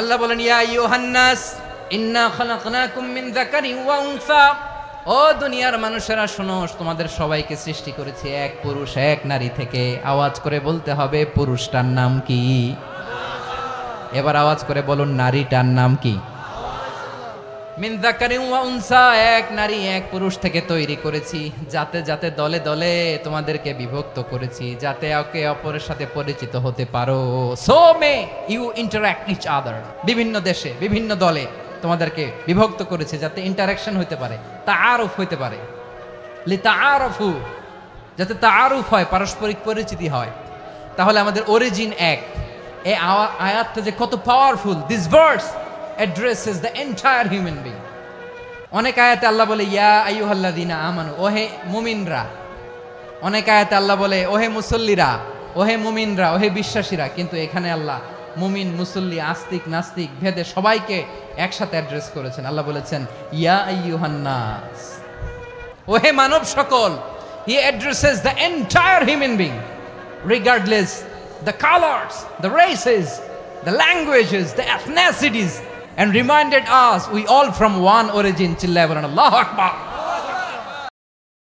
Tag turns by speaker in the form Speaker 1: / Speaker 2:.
Speaker 1: আল্লাহ বলেন ইয়া আইয়ুহান নাস ইন্না খালাকনাকুম মিন যাকারিন ওয়া উনসা, ও দুনিয়ার মানুষেরা শোনো, তোমাদের সবাইকে সৃষ্টি করেছি এক পুরুষ এক নারী থেকে। আওয়াজ করে বলতে হবে পুরুষটার নাম কি? এবার আওয়াজ করে বলুন নারীটার নাম কি? মিন যাকারিন ওয়া উনসা, এক নারী এক পুরুষ থেকে তৈরি করেছি, যাতে যাতে দলে দলে তোমাদেরকে বিভক্ত করেছি, যাতে একে অপরের সাথে পরিচিত হতে পারো। So may you interact each other, বিভিন্ন দেশে বিভিন্ন দলে তোমাদেরকে বিভক্ত করেছে যাতে ইন্টারাকশন হতে পারে, তাআরুফ হতে পারে। লিতাআরফু, যাতে তাআরুফ হয়, পারস্পরিক পরিচিতি হয়। তাহলে আমাদের অরিজিন এক। এই আয়াতটা যে কত powerful! This verse addresses the entire human being. অনেক আয়াতে আল্লাহ বলে ইয়া আইয়ুহাল্লাযীনা আমানু, ওহে মুমিনরা। অনেক আয়াতে আল্লাহ বলে ওহে মুসল্লিরা, ওহে মুমিনরা, ওহে বিশ্বাসীরা। কিন্তু এখানে আল্লাহ মুমিন মুসল্লি আস্তিক নাস্তিক ভেদে সবাইকে একসাথে অ্যাড্রেস করেছেন। আল্লাহ বলেছেন ইয়া আইয়ুহান নাস, ওহে মানব সকল। He addresses the entire human being regardless the colors, the races, the languages, the ethnicities, and reminded us we all from one origin. Chilla boluন Allahu Akbar.